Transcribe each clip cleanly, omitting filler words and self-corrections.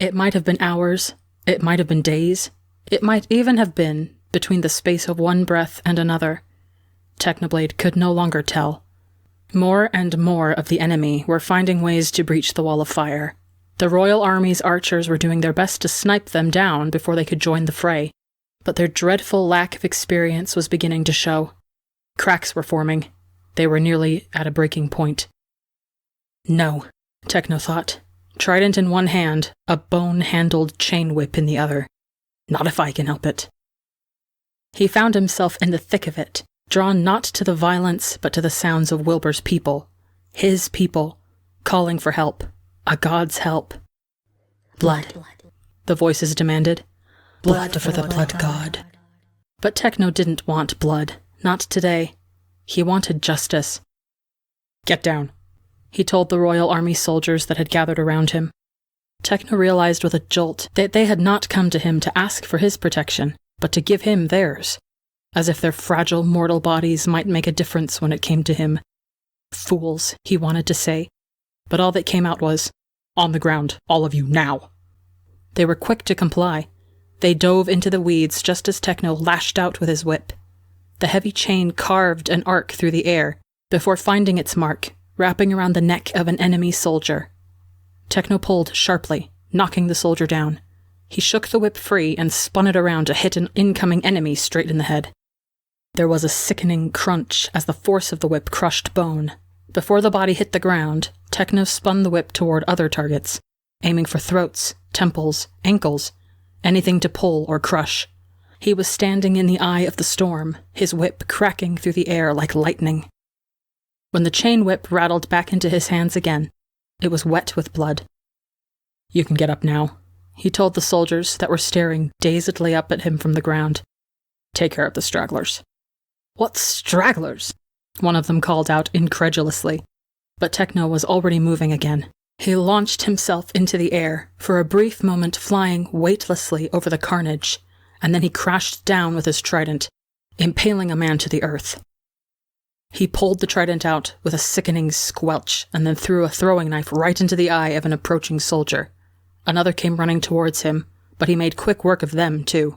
It might have been hours, it might have been days, it might even have been between the space of one breath and another. Technoblade could no longer tell. More and more of the enemy were finding ways to breach the wall of fire. The Royal Army's archers were doing their best to snipe them down before they could join the fray, but their dreadful lack of experience was beginning to show. Cracks were forming. They were nearly at a breaking point. No, Techno thought. Trident in one hand, a bone-handled chain whip in the other. Not if I can help it. He found himself in the thick of it, drawn not to the violence but to the sounds of Wilbur's people. His people, calling for help. A god's help. Blood, the voices demanded. Blood for the blood god. But Techno didn't want blood, not today. He wanted justice. Get down, he told the Royal Army soldiers that had gathered around him. Techno realized with a jolt that they had not come to him to ask for his protection, but to give him theirs, as if their fragile mortal bodies might make a difference when it came to him. Fools, he wanted to say, but all that came out was, "On the ground, all of you, now." They were quick to comply. They dove into the weeds just as Techno lashed out with his whip. The heavy chain carved an arc through the air before finding its mark, wrapping around the neck of an enemy soldier. Techno pulled sharply, knocking the soldier down. He shook the whip free and spun it around to hit an incoming enemy straight in the head. There was a sickening crunch as the force of the whip crushed bone. Before the body hit the ground, Techno spun the whip toward other targets, aiming for throats, temples, ankles, anything to pull or crush. He was standing in the eye of the storm, his whip cracking through the air like lightning. When the chain whip rattled back into his hands again, it was wet with blood. "You can get up now," he told the soldiers that were staring dazedly up at him from the ground. "Take care of the stragglers." "What stragglers?" one of them called out incredulously. But Techno was already moving again. He launched himself into the air, for a brief moment flying weightlessly over the carnage, and then he crashed down with his trident, impaling a man to the earth. He pulled the trident out with a sickening squelch and then threw a throwing knife right into the eye of an approaching soldier. Another came running towards him, but he made quick work of them, too.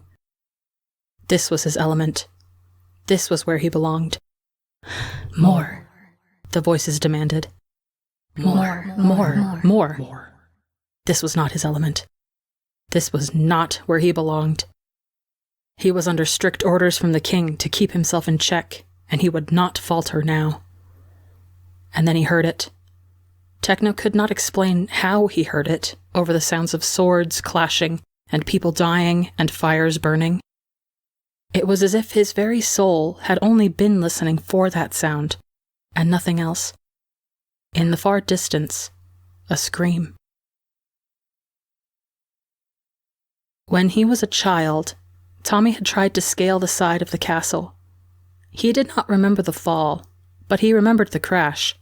This was his element. This was where he belonged. "More," the voices demanded. More. This was not his element. This was not where he belonged. He was under strict orders from the king to keep himself in check, and he would not falter now. And then he heard it. Techno could not explain how he heard it, over the sounds of swords clashing, and people dying, and fires burning. It was as if his very soul had only been listening for that sound, and nothing else. In the far distance, a scream. When he was a child, Tommy had tried to scale the side of the castle. He did not remember the fall, but he remembered the crash.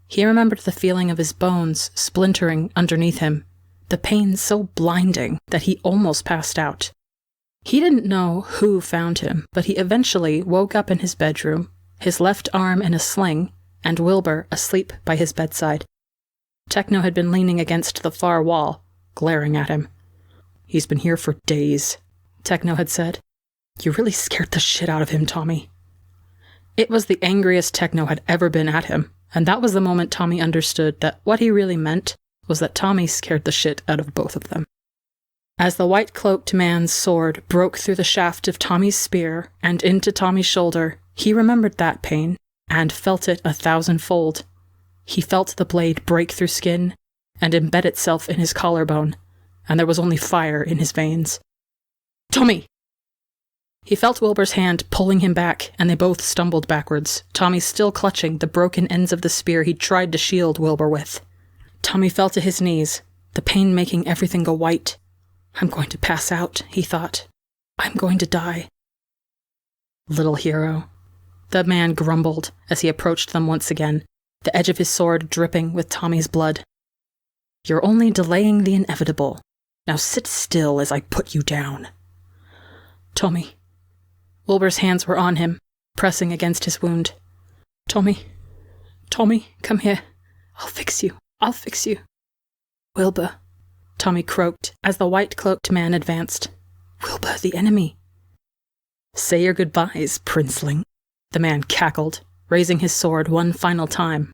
He remembered the feeling of his bones splintering underneath him, the pain so blinding that he almost passed out. He didn't know who found him, but he eventually woke up in his bedroom, his left arm in a sling, and Wilbur asleep by his bedside. Techno had been leaning against the far wall, glaring at him. "He's been here for days," Techno had said. "You really scared the shit out of him, Tommy." It was the angriest Techno had ever been at him, and that was the moment Tommy understood that what he really meant was that Tommy scared the shit out of both of them. As the white-cloaked man's sword broke through the shaft of Tommy's spear and into Tommy's shoulder, he remembered that pain, and felt it 1,000-fold. He felt the blade break through skin and embed itself in his collarbone, and there was only fire in his veins. "Tommy!" He felt Wilbur's hand pulling him back, and they both stumbled backwards, Tommy still clutching the broken ends of the spear he'd tried to shield Wilbur with. Tommy fell to his knees, the pain making everything go white. "I'm going to pass out," he thought. "I'm going to die." "Little hero," the man grumbled as he approached them once again, the edge of his sword dripping with Tommy's blood. "You're only delaying the inevitable. Now sit still as I put you down." "Tommy." Wilbur's hands were on him, pressing against his wound. Tommy, come here. I'll fix you. Wilbur." Tommy croaked as the white-cloaked man advanced. "Wilbur, the enemy." "Say your goodbyes, princeling," the man cackled, raising his sword one final time.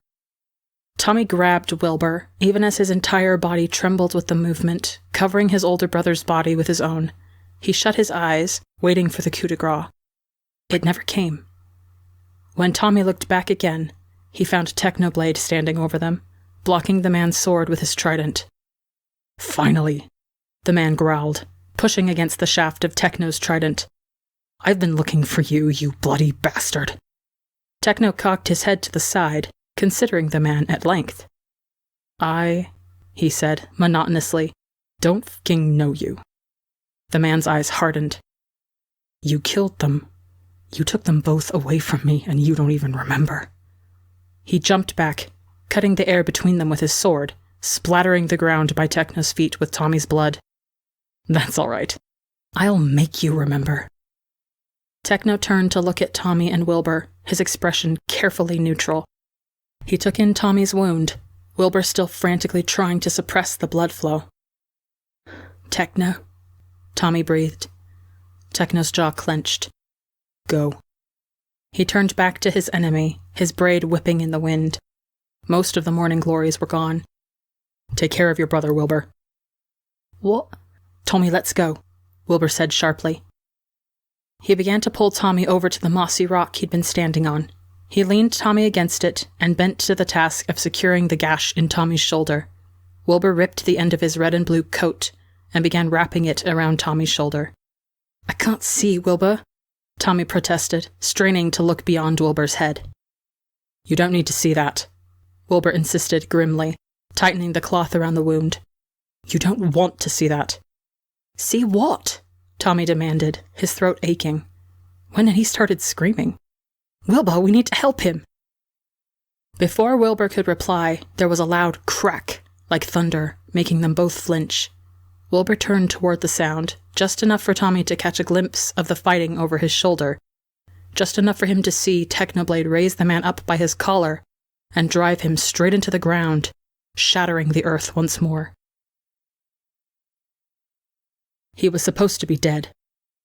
Tommy grabbed Wilbur, even as his entire body trembled with the movement, covering his older brother's body with his own. He shut his eyes, waiting for the coup de grace. It never came. When Tommy looked back again, he found Technoblade standing over them, blocking the man's sword with his trident. "Finally," the man growled, pushing against the shaft of Techno's trident. "I've been looking for you, you bloody bastard." Techno cocked his head to the side, considering the man at length. He said, monotonously, "don't f***ing know you." The man's eyes hardened. "You killed them. You took them both away from me, and you don't even remember." He jumped back, cutting the air between them with his sword, splattering the ground by Techno's feet with Tommy's blood. "That's all right. I'll make you remember." Techno turned to look at Tommy and Wilbur, his expression carefully neutral. He took in Tommy's wound, Wilbur still frantically trying to suppress the blood flow. "Techno," Tommy breathed. Techno's jaw clenched. "Go." He turned back to his enemy, his braid whipping in the wind. Most of the morning glories were gone. "Take care of your brother, Wilbur." "What?" "Tommy, let's go," Wilbur said sharply. He began to pull Tommy over to the mossy rock he'd been standing on. He leaned Tommy against it and bent to the task of securing the gash in Tommy's shoulder. Wilbur ripped the end of his red and blue coat and began wrapping it around Tommy's shoulder. "I can't see, Wilbur," Tommy protested, straining to look beyond Wilbur's head. "You don't need to see that," Wilbur insisted grimly, tightening the cloth around the wound. "You don't want to see that." "See what?" Tommy demanded, his throat aching. When had he started screaming? "Wilbur, we need to help him." Before Wilbur could reply, there was a loud crack, like thunder, making them both flinch. Wilbur turned toward the sound, just enough for Tommy to catch a glimpse of the fighting over his shoulder, just enough for him to see Technoblade raise the man up by his collar and drive him straight into the ground, shattering the earth once more. He was supposed to be dead.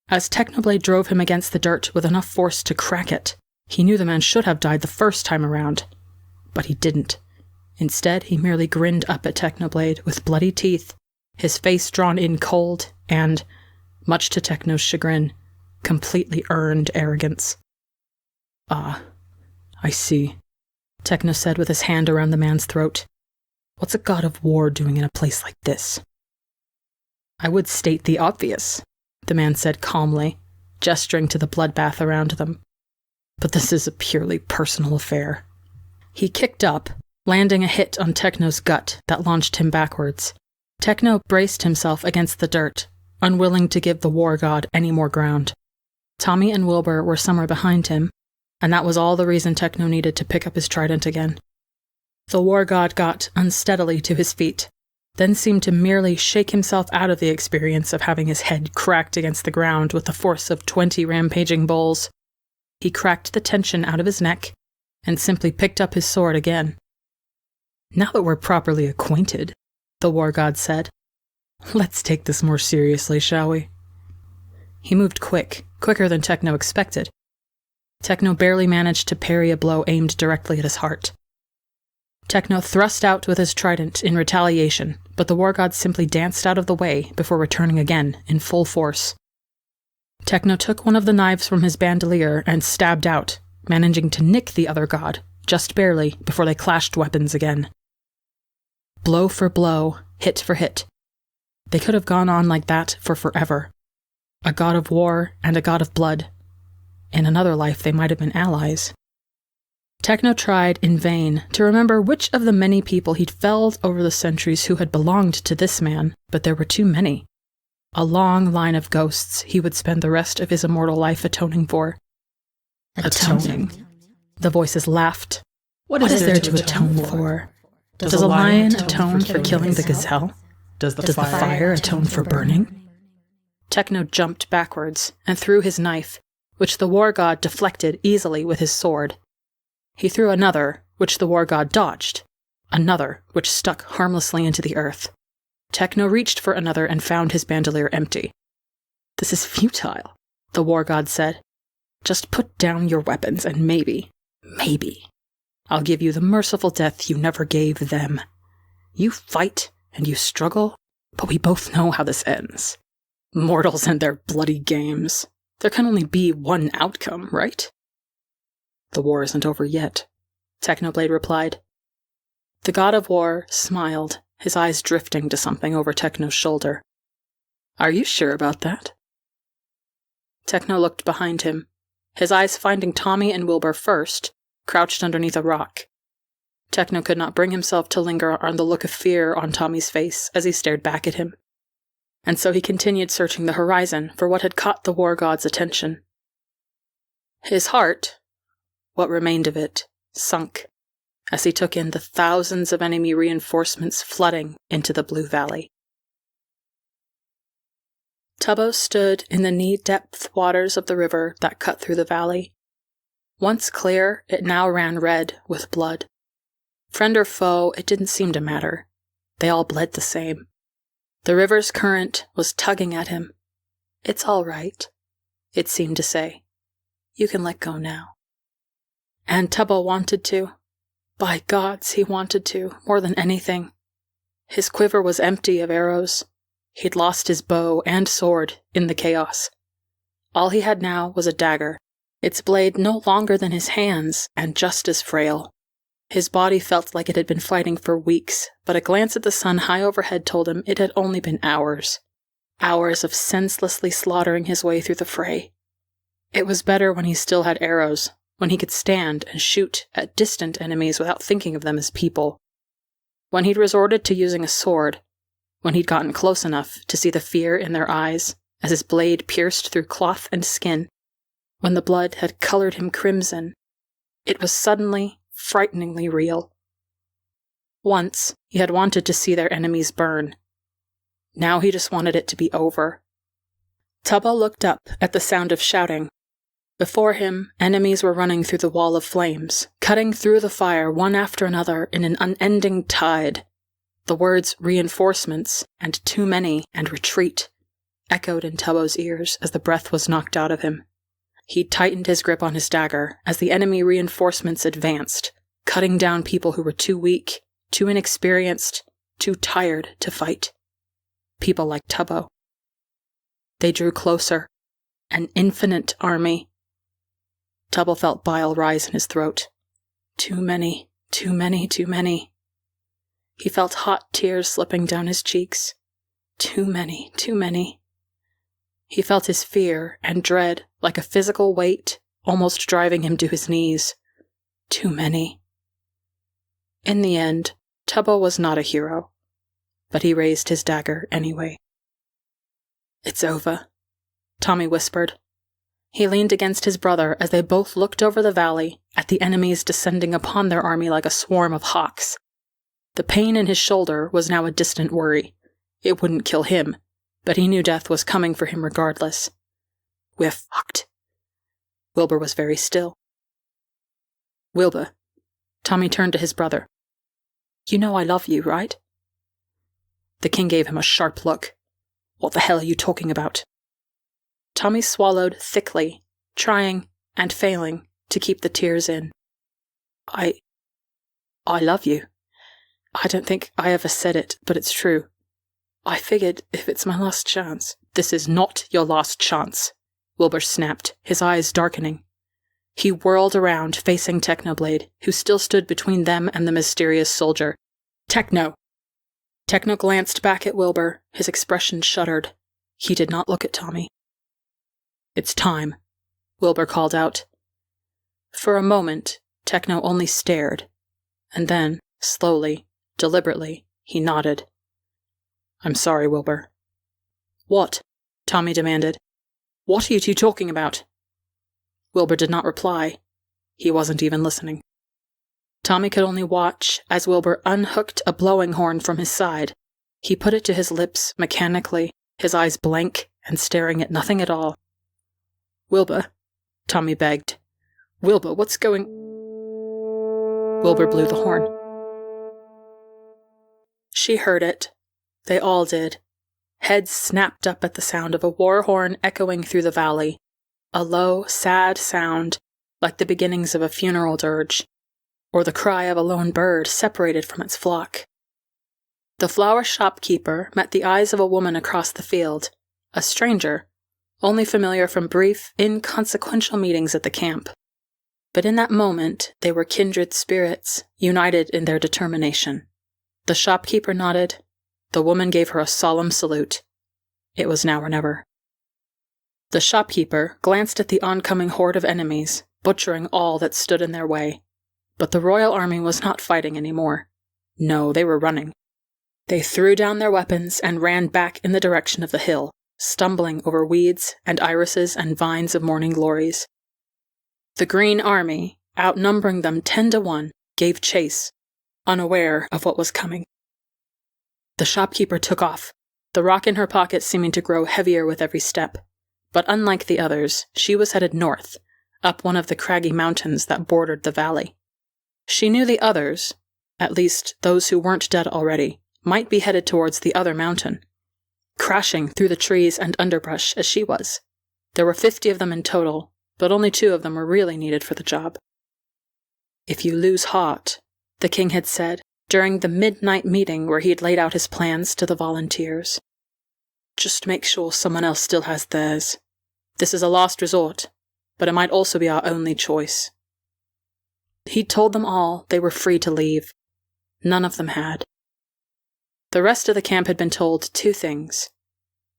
As Technoblade drove him against the dirt with enough force to crack it, he knew the man should have died the first time around. But he didn't. Instead, he merely grinned up at Technoblade with bloody teeth, his face drawn in cold and, much to Techno's chagrin, completely earned arrogance. "Ah, I see," Techno said with his hand around the man's throat. "What's a god of war doing in a place like this?" "I would state the obvious," the man said calmly, gesturing to the bloodbath around them. "But this is a purely personal affair." He kicked up, landing a hit on Techno's gut that launched him backwards. Techno braced himself against the dirt, unwilling to give the war god any more ground. Tommy and Wilbur were somewhere behind him, and that was all the reason Techno needed to pick up his trident again. The war god got unsteadily to his feet, then seemed to merely shake himself out of the experience of having his head cracked against the ground with the force of 20 rampaging bulls. He cracked the tension out of his neck and simply picked up his sword again. "Now that we're properly acquainted," the war god said, "let's take this more seriously, shall we?" He moved quicker than Techno expected. Techno barely managed to parry a blow aimed directly at his heart. Techno thrust out with his trident in retaliation, but the war god simply danced out of the way before returning again in full force. Techno took one of the knives from his bandolier and stabbed out, managing to nick the other god, just barely, before they clashed weapons again. Blow for blow, hit for hit. They could have gone on like that for forever. A god of war and a god of blood. In another life they might have been allies. Techno tried in vain to remember which of the many people he'd felled over the centuries who had belonged to this man, but there were too many. A long line of ghosts he would spend the rest of his immortal life atoning for. Atoning. The voices laughed. What is there to atone for? Does a lion atone for killing the gazelle? Does the fire atone for burning? Techno jumped backwards and threw his knife, which the war god deflected easily with his sword. He threw another, which the war god dodged, another, which stuck harmlessly into the earth. Techno reached for another and found his bandolier empty. "This is futile," the war god said. "Just put down your weapons and maybe, I'll give you the merciful death you never gave them. You fight and you struggle, but we both know how this ends. Mortals and their bloody games. There can only be one outcome, right?" "The war isn't over yet," Technoblade replied. The god of war smiled, his eyes drifting to something over Techno's shoulder. "Are you sure about that?" Techno looked behind him, his eyes finding Tommy and Wilbur first, crouched underneath a rock. Techno could not bring himself to linger on the look of fear on Tommy's face as he stared back at him. And so he continued searching the horizon for what had caught the war god's attention. His heart, what remained of it, sunk as he took in the thousands of enemy reinforcements flooding into the Blue Valley. Tubbo stood in the knee-depth waters of the river that cut through the valley. Once clear, it now ran red with blood. Friend or foe, it didn't seem to matter. They all bled the same. The river's current was tugging at him. "It's all right," it seemed to say. "You can let go now." And Tubbo wanted to. By gods, he wanted to, more than anything. His quiver was empty of arrows. He'd lost his bow and sword in the chaos. All he had now was a dagger, its blade no longer than his hands and just as frail. His body felt like it had been fighting for weeks, but a glance at the sun high overhead told him it had only been hours. Hours of senselessly slaughtering his way through the fray. It was better when he still had arrows, when he could stand and shoot at distant enemies without thinking of them as people. When he'd resorted to using a sword, when he'd gotten close enough to see the fear in their eyes as his blade pierced through cloth and skin, when the blood had colored him crimson, it was suddenly, frighteningly real. Once, he had wanted to see their enemies burn. Now he just wanted it to be over. Tubbo looked up at the sound of shouting. Before him, enemies were running through the wall of flames, cutting through the fire one after another in an unending tide. The words reinforcements and too many and retreat echoed in Tubbo's ears as the breath was knocked out of him. He tightened his grip on his dagger as the enemy reinforcements advanced, cutting down people who were too weak, too inexperienced, too tired to fight. People like Tubbo. They drew closer, an infinite army. Tubbo felt bile rise in his throat. Too many, too many, too many. He felt hot tears slipping down his cheeks. Too many, too many. He felt his fear and dread like a physical weight, almost driving him to his knees. Too many. In the end, Tubbo was not a hero, but he raised his dagger anyway. "It's over," Tommy whispered. He leaned against his brother as they both looked over the valley at the enemies descending upon their army like a swarm of hawks. The pain in his shoulder was now a distant worry. It wouldn't kill him, but he knew death was coming for him regardless. "We're fucked." Wilbur was very still. "Wilbur," Tommy turned to his brother. "You know I love you, right?" The king gave him a sharp look. "What the hell are you talking about?" Tommy swallowed thickly, trying and failing to keep the tears in. I love you. I don't think I ever said it, but it's true. I figured if it's my last chance." "This is not your last chance," Wilbur snapped, his eyes darkening. He whirled around, facing Technoblade, who still stood between them and the mysterious soldier. "Techno!" Techno glanced back at Wilbur, his expression shuddered. He did not look at Tommy. "It's time," Wilbur called out. For a moment, Techno only stared, and then, slowly, deliberately, he nodded. "I'm sorry, Wilbur." "What?" Tommy demanded. "What are you two talking about?" Wilbur did not reply. He wasn't even listening. Tommy could only watch as Wilbur unhooked a blowing horn from his side. He put it to his lips mechanically, his eyes blank and staring at nothing at all. "Wilbur," Tommy begged. "Wilbur, what's going—" Wilbur blew the horn. She heard it, They all did. Heads snapped up at the sound of a war horn echoing through the valley, a low, sad sound like the beginnings of a funeral dirge, or the cry of a lone bird separated from its flock. The flower shopkeeper met the eyes of a woman across the field, a stranger, only familiar from brief, inconsequential meetings at the camp. But in that moment, they were kindred spirits, united in their determination. The shopkeeper nodded. The woman gave her a solemn salute. It was now or never. The shopkeeper glanced at the oncoming horde of enemies, butchering all that stood in their way. But the royal army was not fighting anymore. No, they were running. They threw down their weapons and ran back in the direction of the hill, stumbling over weeds and irises and vines of morning glories. The Green Army, outnumbering them 10-1, gave chase, unaware of what was coming. The shopkeeper took off, the rock in her pocket seeming to grow heavier with every step. But unlike the others, she was headed north, up one of the craggy mountains that bordered the valley. She knew the others, at least those who weren't dead already, might be headed towards the other mountain, crashing through the trees and underbrush as she was. There were 50 of them in total, but only 2 of them were really needed for the job. "If you lose heart," the king had said during the midnight meeting where he had laid out his plans to the volunteers, "just make sure someone else still has theirs. This is a last resort, but it might also be our only choice." He'd told them all they were free to leave. None of them had. The rest of the camp had been told 2 things.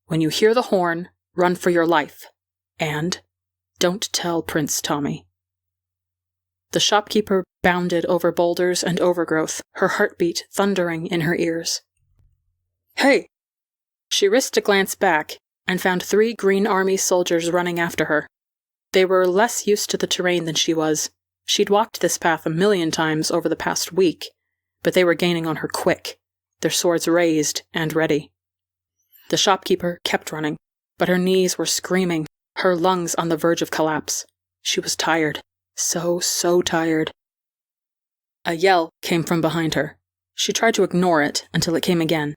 When you hear the horn, run for your life, and don't tell Prince Tommy. The shopkeeper bounded over boulders and overgrowth, her heartbeat thundering in her ears. "Hey!" She risked a glance back and found 3 Green Army soldiers running after her. They were less used to the terrain than she was. She'd walked this path 1,000,000 times over the past week, but they were gaining on her quick, their swords raised and ready. The shopkeeper kept running, but her knees were screaming, her lungs on the verge of collapse. She was tired. So tired. A yell came from behind her. She tried to ignore it until it came again.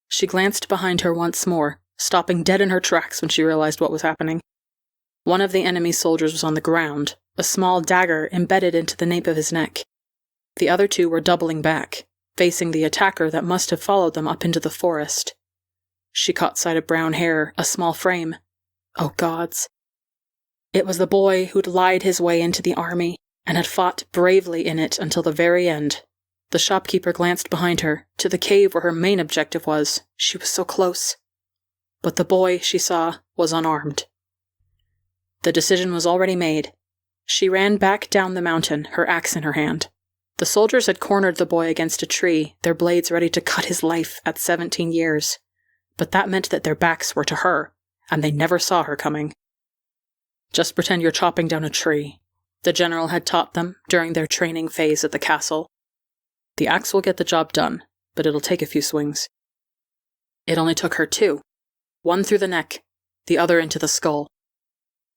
She glanced behind her once more, stopping dead in her tracks when she realized what was happening. One of the enemy soldiers was on the ground, a small dagger embedded into the nape of his neck. The other 2 were doubling back, facing the attacker that must have followed them up into the forest. She caught sight of brown hair, a small frame. Oh gods. It was the boy who'd lied his way into the army and had fought bravely in it until the very end. The shopkeeper glanced behind her, to the cave where her main objective was. She was so close. But the boy, she saw, was unarmed. The decision was already made. She ran back down the mountain, her axe in her hand. The soldiers had cornered the boy against a tree, their blades ready to cut his life at 17 years. But that meant that their backs were to her, and they never saw her coming. "Just pretend you're chopping down a tree," the general had taught them during their training phase at the castle. "The axe will get the job done, but it'll take a few swings." It only took her 2. One through the neck, the other into the skull.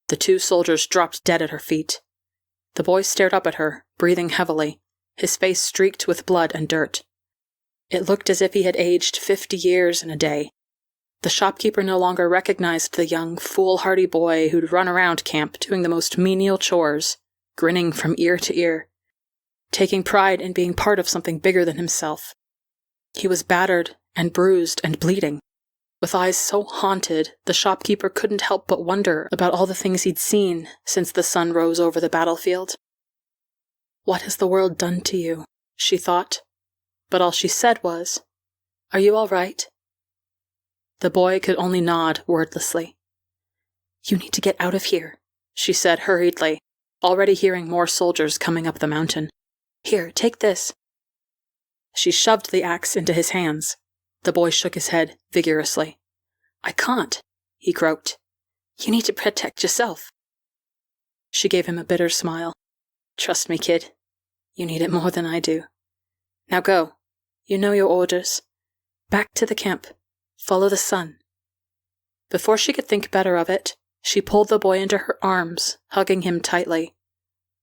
The 2 soldiers dropped dead at her feet. The boy stared up at her, breathing heavily, his face streaked with blood and dirt. It looked as if he had aged 50 years in a day. The shopkeeper no longer recognized the young, foolhardy boy who'd run around camp doing the most menial chores, grinning from ear to ear, taking pride in being part of something bigger than himself. He was battered and bruised and bleeding. With eyes so haunted, the shopkeeper couldn't help but wonder about all the things he'd seen since the sun rose over the battlefield. "What has the world done to you?" she thought. But all she said was, "Are you all right?" The boy could only nod wordlessly. "You need to get out of here," she said hurriedly, already hearing more soldiers coming up the mountain. "Here, take this." She shoved the axe into his hands. The boy shook his head vigorously. "I can't," he croaked. "You need to protect yourself." She gave him a bitter smile. "Trust me, kid. You need it more than I do. Now go. You know your orders. Back to the camp. Follow the sun." Before she could think better of it, she pulled the boy into her arms, hugging him tightly.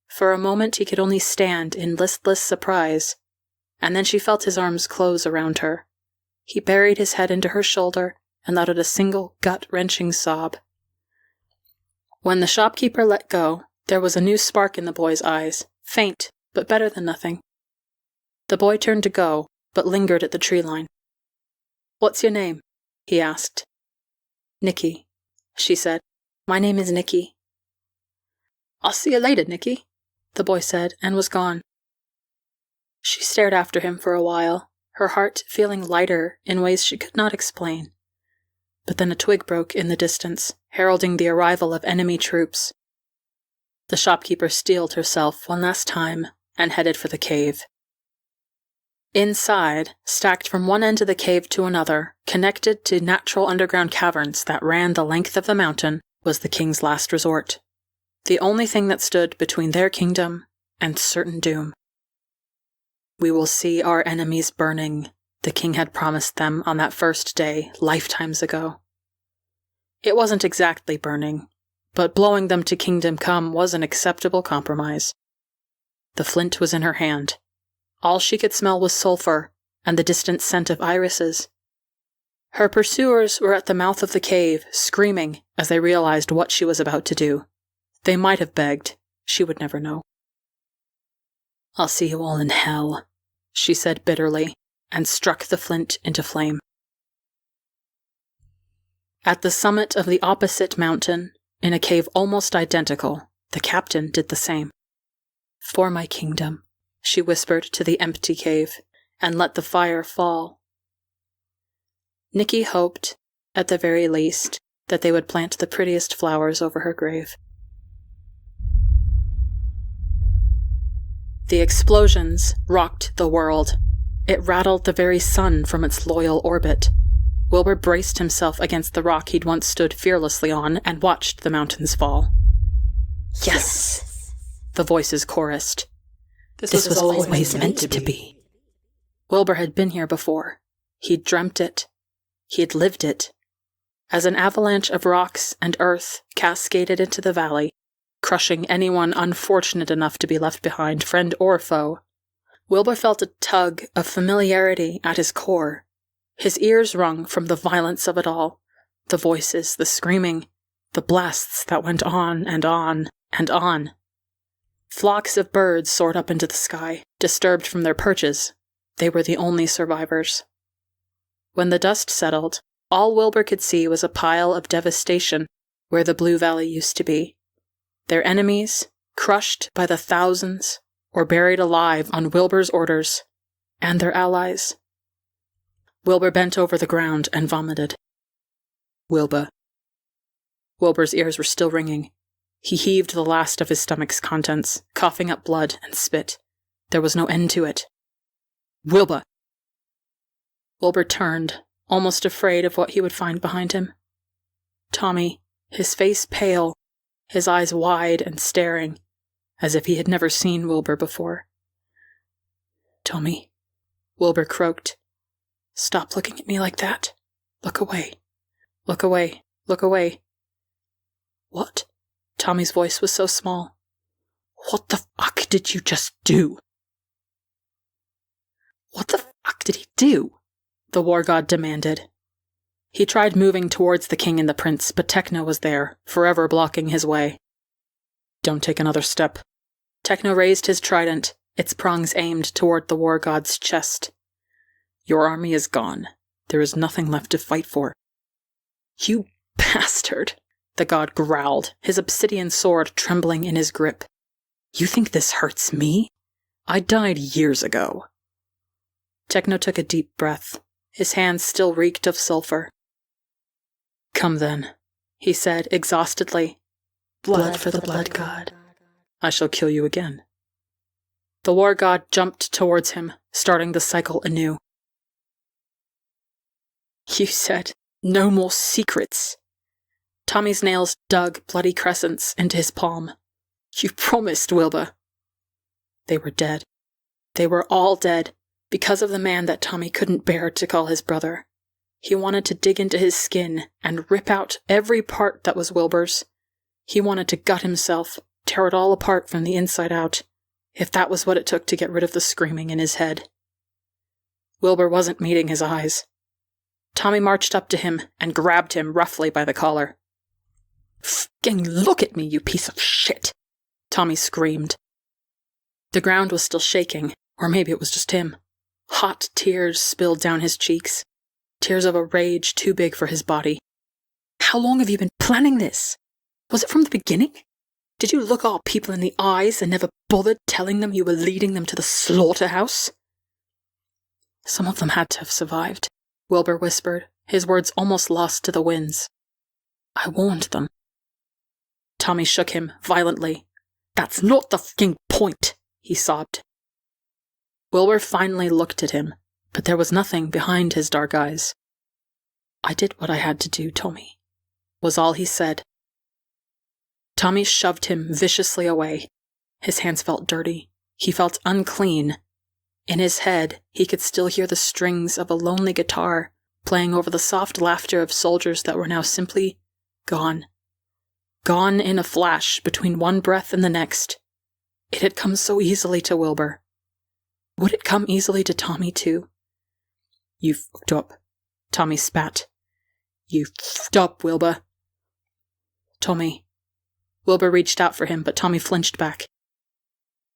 For a moment he could only stand in listless surprise, and then she felt his arms close around her. He buried his head into her shoulder and uttered a single gut-wrenching sob. When the shopkeeper let go, there was a new spark in the boy's eyes, faint, but better than nothing. The boy turned to go, but lingered at the tree line. "What's your name?" he asked. "Nicky," she said. "My name is Nicky." "I'll see you later, Nicky," the boy said, and was gone. She stared after him for a while, her heart feeling lighter in ways she could not explain. But then a twig broke in the distance, heralding the arrival of enemy troops. The shopkeeper steeled herself one last time and headed for the cave. Inside, stacked from one end of the cave to another, connected to natural underground caverns that ran the length of the mountain, was the king's last resort. The only thing that stood between their kingdom and certain doom. "We will see our enemies burning," the king had promised them on that first day, lifetimes ago. It wasn't exactly burning, but blowing them to kingdom come was an acceptable compromise. The flint was in her hand. All she could smell was sulfur and the distant scent of irises. Her pursuers were at the mouth of the cave, screaming as they realized what she was about to do. They might have begged. She would never know. "I'll see you all in hell," she said bitterly, and struck the flint into flame. At the summit of the opposite mountain, in a cave almost identical, the captain did the same. "For my kingdom," she whispered to the empty cave, and let the fire fall. Nicky hoped, at the very least, that they would plant the prettiest flowers over her grave. The explosions rocked the world. It rattled the very sun from its loyal orbit. Wilbur braced himself against the rock he'd once stood fearlessly on and watched the mountains fall. "Yes!" the voices chorused. This was always meant to be. Wilbur had been here before. He'd dreamt it. He'd lived it. As an avalanche of rocks and earth cascaded into the valley, crushing anyone unfortunate enough to be left behind, friend or foe, Wilbur felt a tug of familiarity at his core. His ears rung from the violence of it all, the voices, the screaming, the blasts that went on and on and on. Flocks of birds soared up into the sky, disturbed from their perches. They were the only survivors. When the dust settled, all Wilbur could see was a pile of devastation where the Blue Valley used to be. Their enemies, crushed by the thousands, or buried alive on Wilbur's orders, and their allies. Wilbur bent over the ground and vomited. "Wilbur." Wilbur's ears were still ringing. He heaved the last of his stomach's contents, coughing up blood and spit. There was no end to it. "Wilbur!" Wilbur turned, almost afraid of what he would find behind him. Tommy, his face pale, his eyes wide and staring, as if he had never seen Wilbur before. "Tommy," Wilbur croaked. "Stop looking at me like that. Look away. Look away. Look away." "What?" Tommy's voice was so small. "What the fuck did you just do?" "What the fuck did he do?" the war god demanded. He tried moving towards the king and the prince, but Techno was there, forever blocking his way. "Don't take another step." Techno raised his trident, its prongs aimed toward the war god's chest. "Your army is gone. There is nothing left to fight for." "You bastard," the god growled, his obsidian sword trembling in his grip. "You think this hurts me? I died years ago." Techno took a deep breath. His hands still reeked of sulfur. "Come then," he said exhaustedly. "Blood for the blood god. I shall kill you again." The war god jumped towards him, starting the cycle anew. "You said no more secrets." Tommy's nails dug bloody crescents into his palm. "You promised, Wilbur." They were dead. They were all dead, because of the man that Tommy couldn't bear to call his brother. He wanted to dig into his skin and rip out every part that was Wilbur's. He wanted to gut himself, tear it all apart from the inside out, if that was what it took to get rid of the screaming in his head. Wilbur wasn't meeting his eyes. Tommy marched up to him and grabbed him roughly by the collar. "F***ing look at me, you piece of shit!" Tommy screamed. The ground was still shaking, or maybe it was just him. Hot tears spilled down his cheeks, tears of a rage too big for his body. "How long have you been planning this? Was it from the beginning? Did you look all people in the eyes and never bothered telling them you were leading them to the slaughterhouse?" "Some of them had to have survived," Wilbur whispered, his words almost lost to the winds. "I warned them." Tommy shook him violently. "That's not the f***ing point," he sobbed. Wilbur finally looked at him, but there was nothing behind his dark eyes. "I did what I had to do, Tommy," was all he said. Tommy shoved him viciously away. His hands felt dirty. He felt unclean. In his head, he could still hear the strings of a lonely guitar playing over the soft laughter of soldiers that were now simply gone. Gone in a flash between one breath and the next. It had come so easily to Wilbur. Would it come easily to Tommy, too? "You fucked up," Tommy spat. "You fucked up, Wilbur." "Tommy." Wilbur reached out for him, but Tommy flinched back.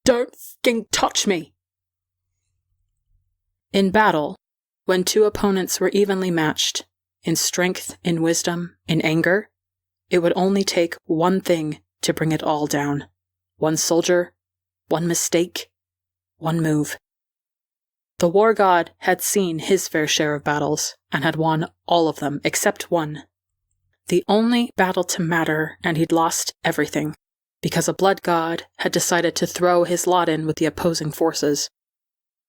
"Don't f***ing touch me!" In battle, when two opponents were evenly matched, in strength, in wisdom, in anger, it would only take one thing to bring it all down. One soldier, one mistake, one move. The war god had seen his fair share of battles, and had won all of them except one. The only battle to matter, and he'd lost everything, because a blood god had decided to throw his lot in with the opposing forces.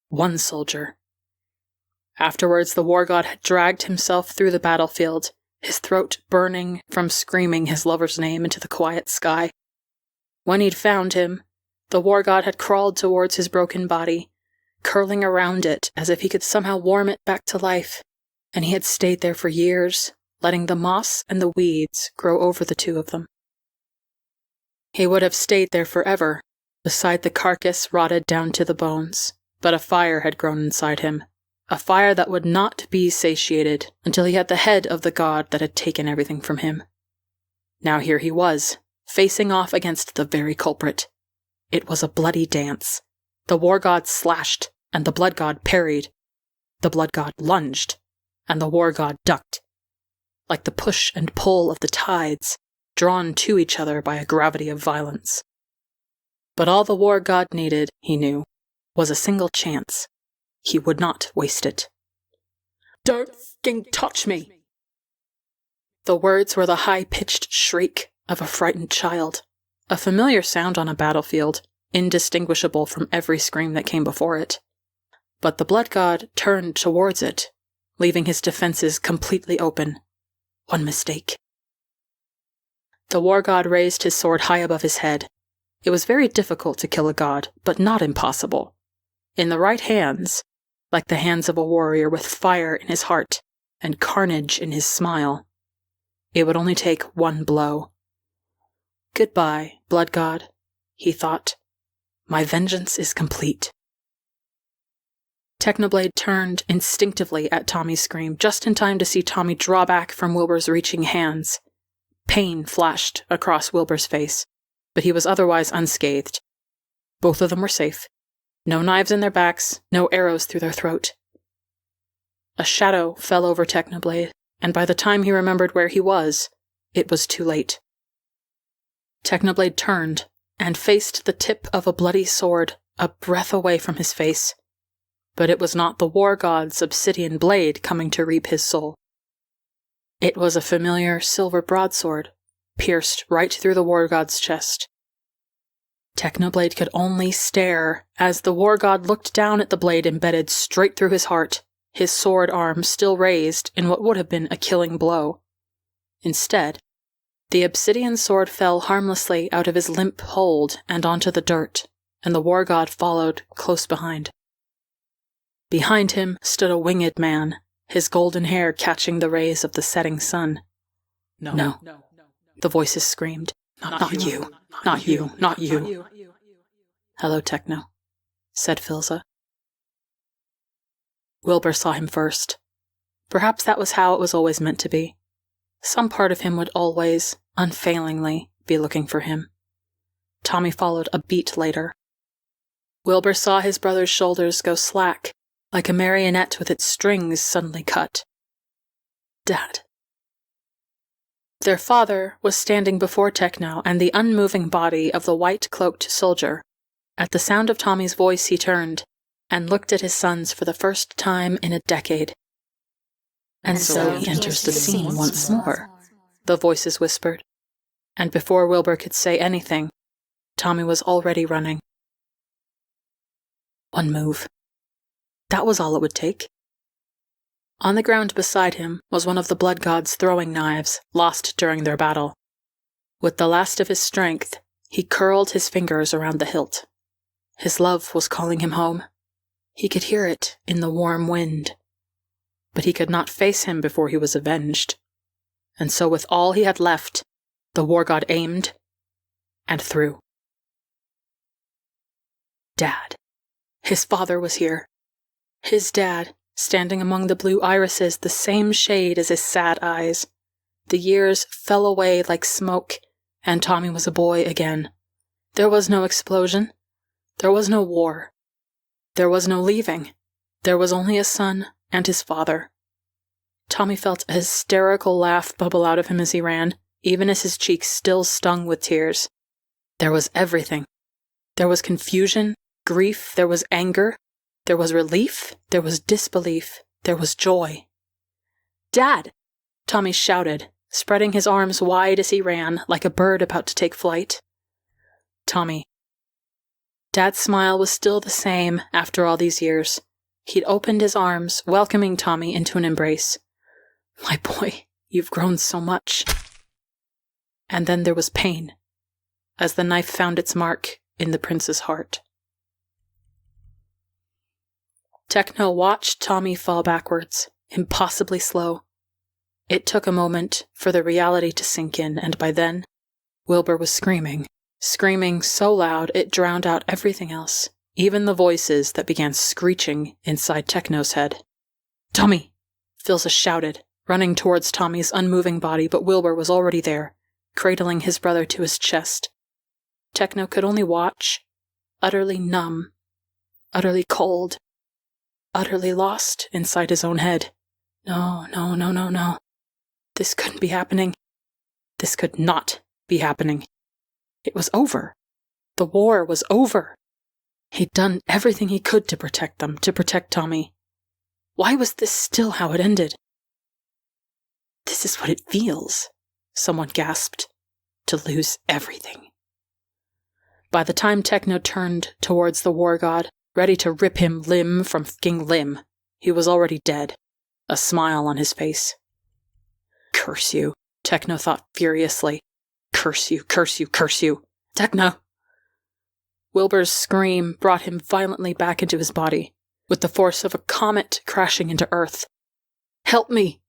One soldier. Afterwards, the war god had dragged himself through the battlefield, his throat burning from screaming his lover's name into the quiet sky. When he'd found him, the war god had crawled towards his broken body, curling around it as if he could somehow warm it back to life, and he had stayed there for years, letting the moss and the weeds grow over the two of them. He would have stayed there forever, beside the carcass rotted down to the bones, but a fire had grown inside him, a fire that would not be satiated until he had the head of the god that had taken everything from him. Now here he was, facing off against the very culprit. It was a bloody dance. The war god slashed, and the blood god parried. The blood god lunged, and the war god ducked. Like the push and pull of the tides, drawn to each other by a gravity of violence. But all the war god needed, he knew, was a single chance. He would not waste it. "Don't f***ing touch me!" The words were the high-pitched shriek of a frightened child, a familiar sound on a battlefield, indistinguishable from every scream that came before it. But the blood god turned towards it, leaving his defenses completely open. One mistake. The war god raised his sword high above his head. It was very difficult to kill a god, but not impossible. In the right hands, like the hands of a warrior with fire in his heart and carnage in his smile, it would only take one blow. "Goodbye, blood god," he thought. "My vengeance is complete." Technoblade turned instinctively at Tommy's scream, just in time to see Tommy draw back from Wilbur's reaching hands. Pain flashed across Wilbur's face, but he was otherwise unscathed. Both of them were safe. No knives in their backs, no arrows through their throat. A shadow fell over Technoblade, and by the time he remembered where he was, it was too late. Technoblade turned and faced the tip of a bloody sword a breath away from his face. But it was not the war god's obsidian blade coming to reap his soul. It was a familiar silver broadsword, pierced right through the war god's chest. Technoblade could only stare as the war god looked down at the blade embedded straight through his heart, his sword arm still raised in what would have been a killing blow. Instead, the obsidian sword fell harmlessly out of his limp hold and onto the dirt, and the war god followed close behind. Behind him stood a winged man, his golden hair catching the rays of the setting sun. No. The voices screamed. Not you. Not you. Not you. "Hello, Techno," said Philza. Wilbur saw him first. Perhaps that was how it was always meant to be. Some part of him would always, unfailingly, be looking for him. Tommy followed a beat later. Wilbur saw his brother's shoulders go slack, like a marionette with its strings suddenly cut. Dad. Their father was standing before Techno and the unmoving body of the white-cloaked soldier. At the sound of Tommy's voice he turned, and looked at his sons for the first time in a decade. And so he enters the scene once more, the voices whispered. And before Wilbur could say anything, Tommy was already running. One move. That was all it would take. On the ground beside him was one of the blood god's throwing knives, lost during their battle. With the last of his strength, he curled his fingers around the hilt. His love was calling him home. He could hear it in the warm wind. But he could not face him before he was avenged. And so with all he had left, the war god aimed and threw. Dad. His father was here. His dad, standing among the blue irises the same shade as his sad eyes. The years fell away like smoke, and Tommy was a boy again. There was no explosion. There was no war. There was no leaving. There was only a son and his father. Tommy felt a hysterical laugh bubble out of him as he ran, even as his cheeks still stung with tears. There was everything. There was confusion, grief, there was anger, there was relief, there was disbelief, there was joy. Dad! Tommy shouted, spreading his arms wide as he ran, like a bird about to take flight. Tommy. Dad's smile was still the same after all these years. He'd opened his arms, welcoming Tommy into an embrace. My boy, you've grown so much. And then there was pain, as the knife found its mark in the prince's heart. Techno watched Tommy fall backwards, impossibly slow. It took a moment for the reality to sink in, and by then, Wilbur was screaming so loud it drowned out everything else, even the voices that began screeching inside Techno's head. Tommy! Philza shouted, running towards Tommy's unmoving body, but Wilbur was already there, cradling his brother to his chest. Techno could only watch, utterly numb, utterly cold, utterly lost inside his own head. No. This couldn't be happening. This could not be happening. It was over. The war was over. He'd done everything he could to protect them, to protect Tommy. Why was this still how it ended? This is what it feels, someone gasped, to lose everything. By the time Techno turned towards the war god, ready to rip him limb from fucking limb, he was already dead, a smile on his face. Curse you, Techno thought furiously. Curse you, curse you, curse you. Techno! Wilbur's scream brought him violently back into his body, with the force of a comet crashing into Earth. Help me!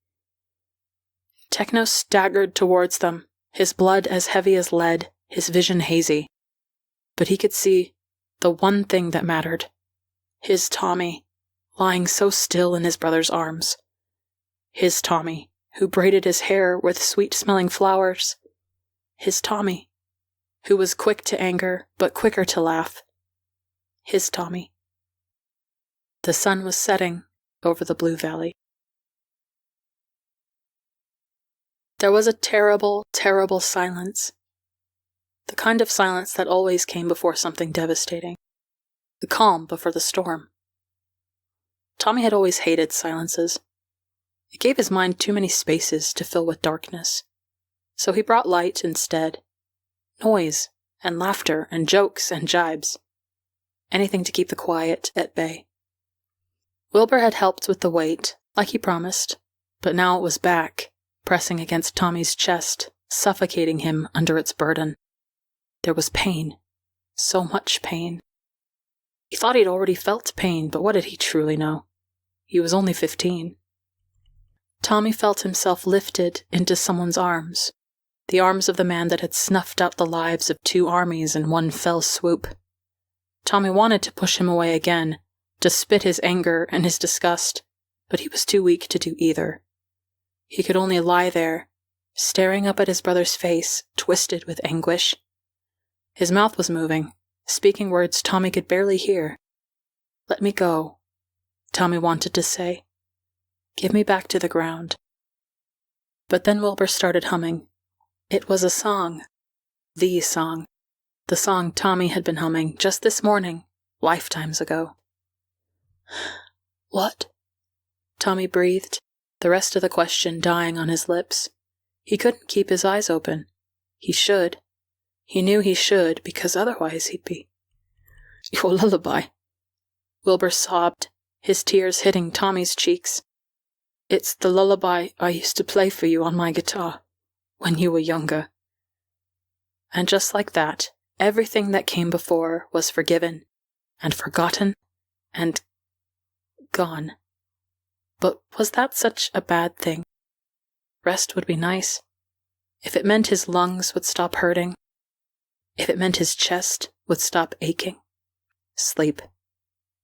Techno staggered towards them, his blood as heavy as lead, his vision hazy. But he could see the one thing that mattered. His Tommy, lying so still in his brother's arms. His Tommy, who braided his hair with sweet-smelling flowers. His Tommy, who was quick to anger, but quicker to laugh. His Tommy. The sun was setting over the blue valley. There was a terrible, terrible silence. The kind of silence that always came before something devastating. The calm before the storm. Tommy had always hated silences. It gave his mind too many spaces to fill with darkness. So he brought light instead. Noise, and laughter, and jokes, and jibes. Anything to keep the quiet at bay. Wilbur had helped with the weight, like he promised, but now it was back, pressing against Tommy's chest, suffocating him under its burden. There was pain. So much pain. He thought he'd already felt pain, but what did he truly know? He was only 15. Tommy felt himself lifted into someone's arms. The arms of the man that had snuffed out the lives of 2 armies in one fell swoop. Tommy wanted to push him away again, to spit his anger and his disgust, but he was too weak to do either. He could only lie there, staring up at his brother's face, twisted with anguish. His mouth was moving, speaking words Tommy could barely hear. "Let me go," Tommy wanted to say. "Give me back to the ground." But then Wilbur started humming. It was a song. The song. The song Tommy had been humming just this morning, lifetimes ago. "What?" Tommy breathed, the rest of the question dying on his lips. He couldn't keep his eyes open. He should. He knew he should, because otherwise he'd be... "Your lullaby," Wilbur sobbed, his tears hitting Tommy's cheeks. "It's the lullaby I used to play for you on my guitar, when you were younger." And just like that, everything that came before was forgiven, and forgotten, and gone. But was that such a bad thing? Rest would be nice. If it meant his lungs would stop hurting. If it meant his chest would stop aching. Sleep.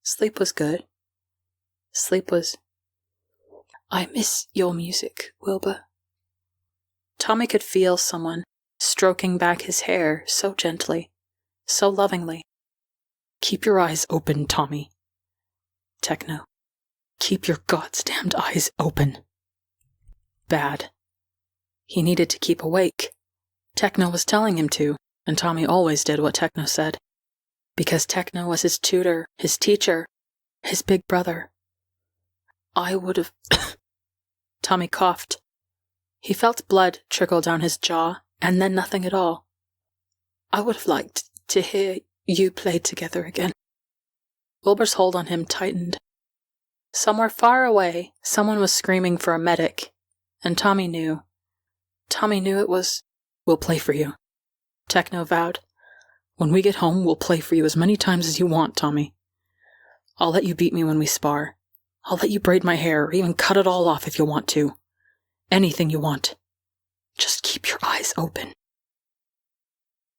Sleep was good. Sleep was... "I miss your music, Wilbur." Tommy could feel someone stroking back his hair so gently, so lovingly. "Keep your eyes open, Tommy." Techno. "Keep your goddamned eyes open." Bad. He needed to keep awake. Techno was telling him to, and Tommy always did what Techno said. Because Techno was his tutor, his teacher, his big brother. "I would have..." Tommy coughed. He felt blood trickle down his jaw, and then nothing at all. "I would have liked to hear you play together again." Wilbur's hold on him tightened. Somewhere far away, someone was screaming for a medic, and Tommy knew. Tommy knew it was... "We'll play for you," Techno vowed. "When we get home, we'll play for you as many times as you want, Tommy. I'll let you beat me when we spar. I'll let you braid my hair, or even cut it all off if you want to. Anything you want. Just keep your eyes open."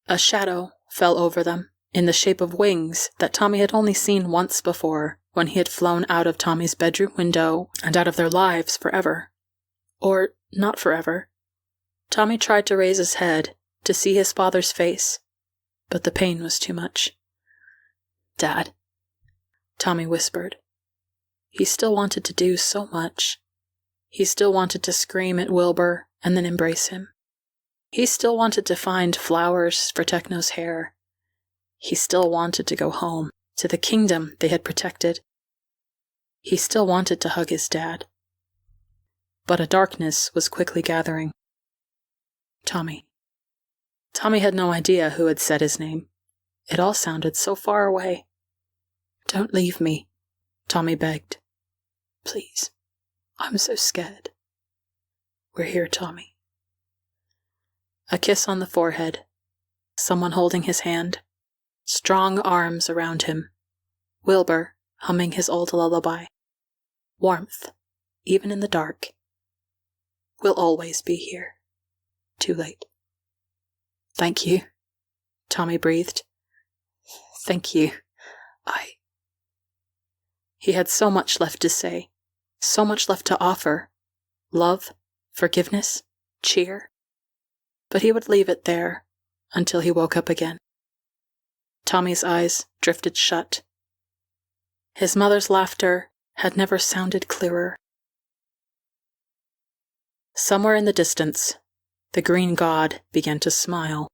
A shadow fell over them, in the shape of wings that Tommy had only seen once before, when he had flown out of Tommy's bedroom window and out of their lives forever. Or not forever. Tommy tried to raise his head, to see his father's face, but the pain was too much. "Dad," Tommy whispered. He still wanted to do so much. He still wanted to scream at Wilbur and then embrace him. He still wanted to find flowers for Techno's hair. He still wanted to go home, to the kingdom they had protected. He still wanted to hug his dad. But a darkness was quickly gathering. Tommy. Tommy had no idea who had said his name. It all sounded so far away. "Don't leave me," Tommy begged. "Please. I'm so scared." "We're here, Tommy." A kiss on the forehead. Someone holding his hand. Strong arms around him. Wilbur humming his old lullaby. Warmth, even in the dark. "We'll always be here. Too late." "Thank you," Tommy breathed. "Thank you. He had so much left to say, so much left to offer. Love, forgiveness, cheer. But he would leave it there until he woke up again. Tommy's eyes drifted shut. His mother's laughter had never sounded clearer. Somewhere in the distance, the green god began to smile.